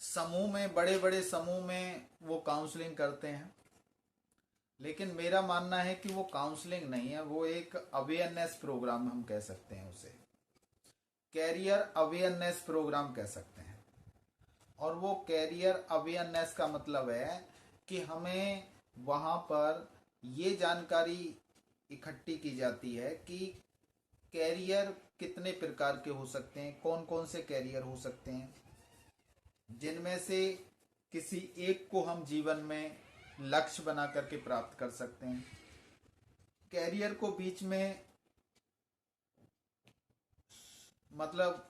समूह में, बड़े बड़े समूह में वो काउंसलिंग करते हैं। लेकिन मेरा मानना है कि वो काउंसलिंग नहीं है, वो एक अवेयरनेस प्रोग्राम हम कह सकते हैं उसे, कैरियर अवेयरनेस प्रोग्राम कह सकते हैं। और वो कैरियर अवेयरनेस का मतलब है कि हमें वहाँ पर ये जानकारी इकट्ठी की जाती है कि कैरियर कितने प्रकार के हो सकते हैं, कौन कौन से कैरियर हो सकते हैं, जिनमें से किसी एक को हम जीवन में लक्ष्य बना करके प्राप्त कर सकते हैं। कैरियर को बीच में मतलब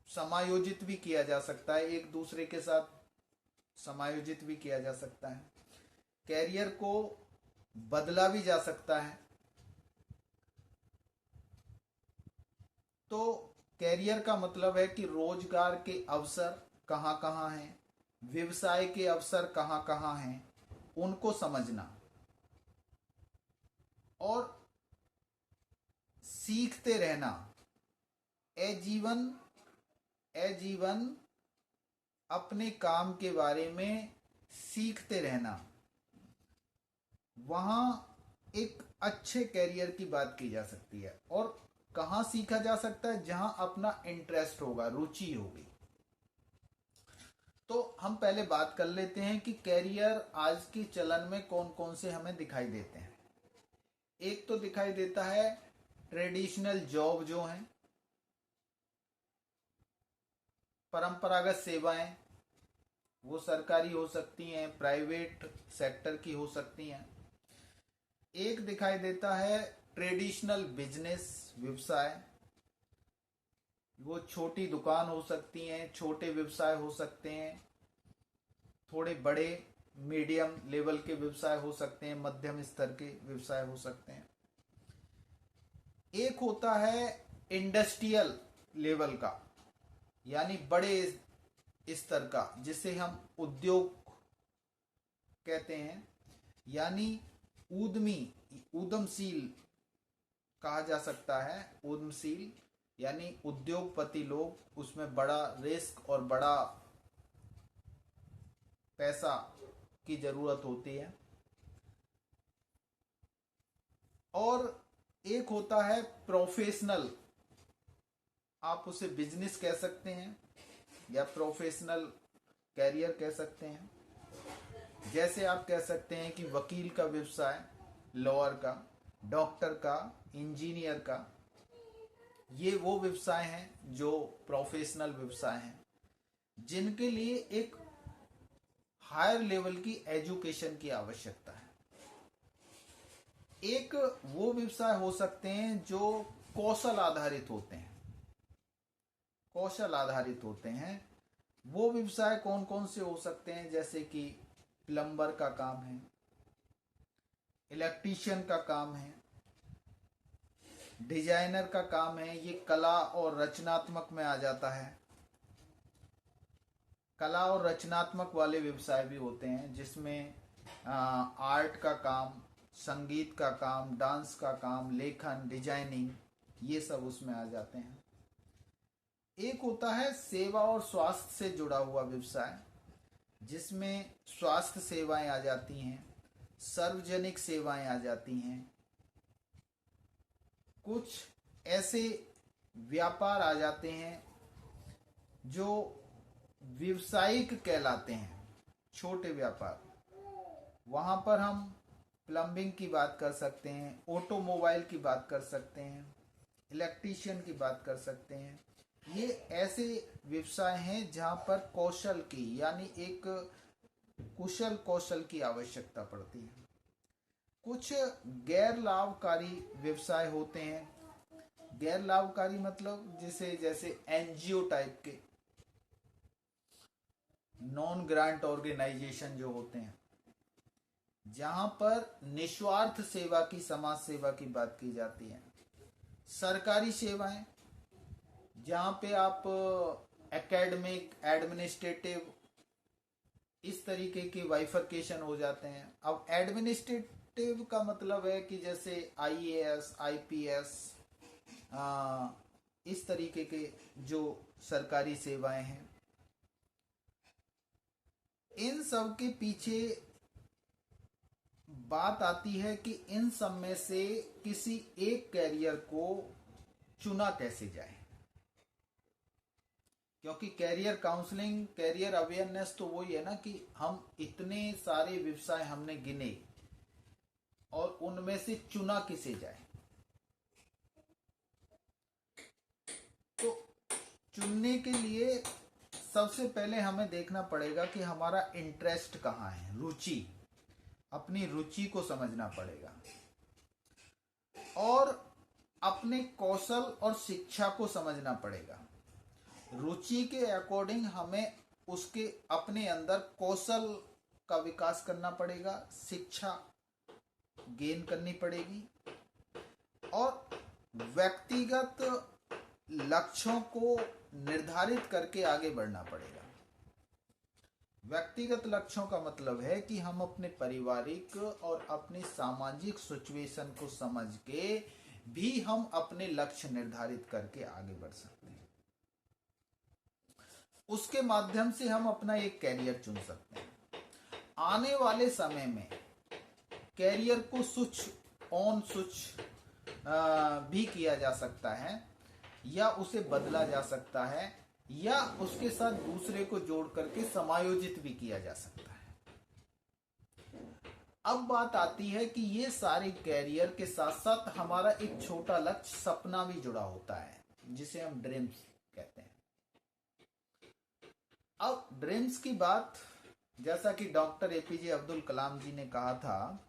समायोजित भी किया जा सकता है, एक दूसरे के साथ समायोजित भी किया जा सकता है। कैरियर को बदला भी जा सकता है। तो कैरियर का मतलब है कि रोजगार के अवसर कहाँ कहाँ हैं, व्यवसाय के अवसर कहाँ कहाँ हैं, उनको समझना और सीखते रहना। ए जीवन अपने काम के बारे में सीखते रहना, वहाँ एक अच्छे कैरियर की बात की जा सकती है। और कहाँ सीखा जा सकता है? जहाँ अपना इंटरेस्ट होगा, रुचि होगी। तो हम पहले बात कर लेते हैं कि कैरियर आज के चलन में कौन कौन से हमें दिखाई देते हैं। एक तो दिखाई देता है ट्रेडिशनल जॉब जो हैं, परंपरागत सेवाएं, वो सरकारी हो सकती हैं, प्राइवेट सेक्टर की हो सकती हैं। एक दिखाई देता है ट्रेडिशनल बिजनेस, व्यवसाय, वो छोटी दुकान हो सकती हैं, छोटे व्यवसाय हो सकते हैं, थोड़े बड़े मीडियम लेवल के व्यवसाय हो सकते हैं, मध्यम स्तर के व्यवसाय हो सकते हैं। एक होता है इंडस्ट्रियल लेवल का, यानी बड़े स्तर का, जिसे हम उद्योग कहते हैं, यानी उद्यमी, उद्यमशील कहा जा सकता है। उद्यमशील यानी उद्योगपति लोग, उसमें बड़ा रिस्क और बड़ा पैसा की जरूरत होती है। और एक होता है प्रोफेशनल, आप उसे बिजनेस कह सकते हैं या प्रोफेशनल कैरियर कह सकते हैं। जैसे आप कह सकते हैं कि वकील का व्यवसाय, लॉयर का, डॉक्टर का, इंजीनियर का, ये वो व्यवसाय हैं जो प्रोफेशनल व्यवसाय हैं, जिनके लिए एक हायर लेवल की एजुकेशन की आवश्यकता है। एक वो व्यवसाय हो सकते हैं जो कौशल आधारित होते हैं, कौशल आधारित होते हैं। वो व्यवसाय कौन कौन से हो सकते हैं? जैसे कि प्लम्बर का काम है, इलेक्ट्रीशियन का काम है, डिजाइनर का काम है। ये कला और रचनात्मक में आ जाता है। कला और रचनात्मक वाले व्यवसाय भी होते हैं, जिसमें आर्ट का काम, संगीत का काम, डांस का काम, लेखन, डिजाइनिंग, ये सब उसमें आ जाते हैं। एक होता है सेवा और स्वास्थ्य से जुड़ा हुआ व्यवसाय, जिसमें स्वास्थ्य सेवाएं आ जाती हैं, सार्वजनिक सेवाएं आ जाती हैं। कुछ ऐसे व्यापार आ जाते हैं जो व्यावसायिक कहलाते हैं, छोटे व्यापार। वहाँ पर हम प्लम्बिंग की बात कर सकते हैं, ऑटोमोबाइल की बात कर सकते हैं, इलेक्ट्रीशियन की बात कर सकते हैं। ये ऐसे व्यवसाय हैं जहाँ पर कौशल की, यानी एक कुशल कौशल की आवश्यकता पड़ती है। कुछ गैर लाभकारी व्यवसाय होते हैं। गैर लाभकारी मतलब जैसे एनजीओ टाइप के, नॉन ग्रांट ऑर्गेनाइजेशन जो होते हैं, जहां पर निस्वार्थ सेवा की, समाज सेवा की बात की जाती है। सरकारी सेवाएं, जहां पे आप एकेडमिक, एडमिनिस्ट्रेटिव, इस तरीके के वाइफरकेशन हो जाते हैं। अब एडमिनिस्ट्रेटिव का मतलब है कि जैसे आईएएस, आईपीएस, इस तरीके के जो सरकारी सेवाएं हैं। इन सब के पीछे बात आती है कि इन सब में से किसी एक कैरियर को चुना कैसे जाए, क्योंकि कैरियर काउंसलिंग, कैरियर अवेयरनेस तो वही है ना कि हम इतने सारे व्यवसाय हमने गिने और उनमें से चुना किसे जाए। तो चुनने के लिए सबसे पहले हमें देखना पड़ेगा कि हमारा इंटरेस्ट कहाँ है, रुचि, अपनी रुचि को समझना पड़ेगा और अपने कौशल और शिक्षा को समझना पड़ेगा। रुचि के अकॉर्डिंग हमें उसके अपने अंदर कौशल का विकास करना पड़ेगा, शिक्षा गेन करनी पड़ेगी और व्यक्तिगत लक्ष्यों को निर्धारित करके आगे बढ़ना पड़ेगा। व्यक्तिगत लक्ष्यों का मतलब है कि हम अपने पारिवारिक और अपनी सामाजिक सिचुएशन को समझ के भी हम अपने लक्ष्य निर्धारित करके आगे बढ़ सकते हैं। उसके माध्यम से हम अपना एक कैरियर चुन सकते हैं। आने वाले समय में कैरियर को स्विच ऑन स्विच भी किया जा सकता है या उसे बदला जा सकता है या उसके साथ दूसरे को जोड़ करके समायोजित भी किया जा सकता है। अब बात आती है कि ये सारे कैरियर के साथ साथ हमारा एक छोटा लक्ष्य, सपना भी जुड़ा होता है जिसे हम ड्रीम्स कहते हैं। अब ड्रीम्स की बात, जैसा कि डॉक्टर एपीजे अब्दुल कलाम जी ने कहा था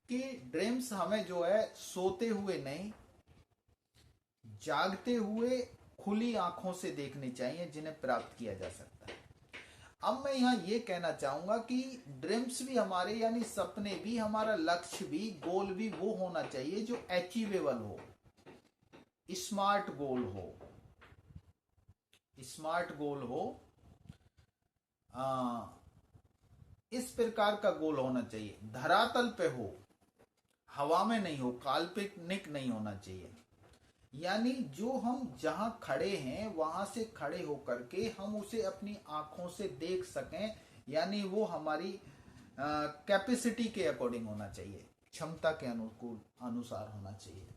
कि ड्रीम्स हमें जो है सोते हुए नहीं, जागते हुए खुली आंखों से देखने चाहिए जिन्हें प्राप्त किया जा सकता है। अब मैं यहाँ ये कहना चाहूंगा कि ड्रीम्स भी हमारे, यानी सपने भी, हमारा लक्ष्य भी, गोल भी वो होना चाहिए जो अचीवेबल हो, स्मार्ट गोल हो, स्मार्ट गोल हो। इस प्रकार का गोल होना चाहिए, धरातल पे हो, हवा में नहीं हो, काल्पनिक नहीं होना चाहिए। यानी जो हम जहां खड़े हैं वहां से खड़े होकर के हम उसे अपनी आंखों से देख सकें, यानी वो हमारी कैपेसिटी के अकॉर्डिंग होना चाहिए, क्षमता के अनुकूल अनुसार होना चाहिए,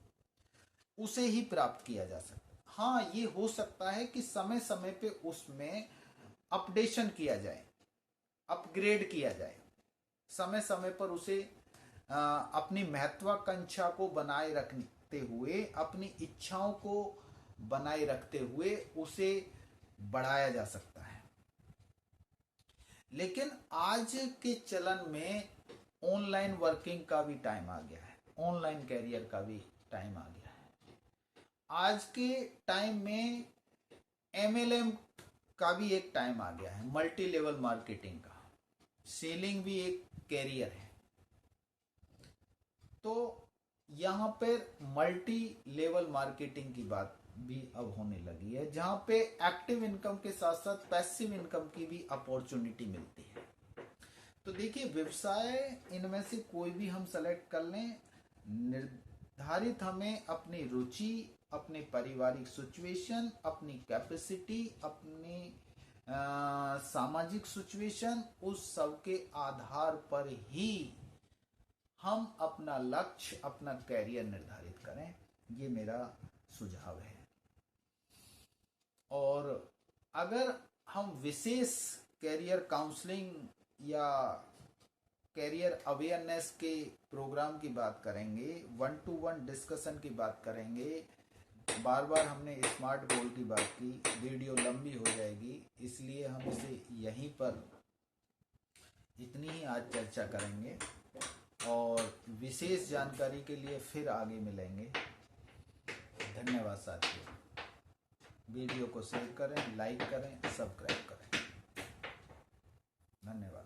उसे ही प्राप्त किया जा सकता है। हाँ, ये हो सकता है कि समय समय पे उसमें अपडेशन किया जाए, अपग्रेड किया जाए, समय समय पर उसे अपनी महत्वाकांक्षा को बनाए रखते हुए, अपनी इच्छाओं को बनाए रखते हुए उसे बढ़ाया जा सकता है। लेकिन आज के चलन में ऑनलाइन वर्किंग का भी टाइम आ गया है, ऑनलाइन कैरियर का भी टाइम आ गया है। आज के टाइम में MLM का भी एक टाइम आ गया है, मल्टी लेवल मार्केटिंग का। सेलिंग भी एक कैरियर है। तो यहाँ पर मल्टी लेवल मार्केटिंग की बात भी अब होने लगी है, जहाँ पे एक्टिव इनकम के साथ साथ पैसिव इनकम की भी अपॉर्चुनिटी मिलती है। तो देखिए, व्यवसाय इनमें से कोई भी हम सेलेक्ट कर लें, निर्धारित हमें अपनी रुचि, अपने पारिवारिक सिचुएशन, अपनी कैपेसिटी, अपनी सामाजिक सिचुएशन, उस सब के आधार पर ही हम अपना लक्ष्य, अपना कैरियर निर्धारित करें। ये मेरा सुझाव है। और अगर हम विशेष कैरियर काउंसलिंग या कैरियर अवेयरनेस के प्रोग्राम की बात करेंगे, 1-to-1 डिस्कशन की बात करेंगे, बार बार हमने स्मार्ट गोल की बात की, वीडियो लंबी हो जाएगी, इसलिए हम इसे यहीं पर इतनी ही आज चर्चा करेंगे और विशेष जानकारी के लिए फिर आगे मिलेंगे। धन्यवाद साथियों। वीडियो को शेयर करें, लाइक करें, सब्सक्राइब करें। धन्यवाद।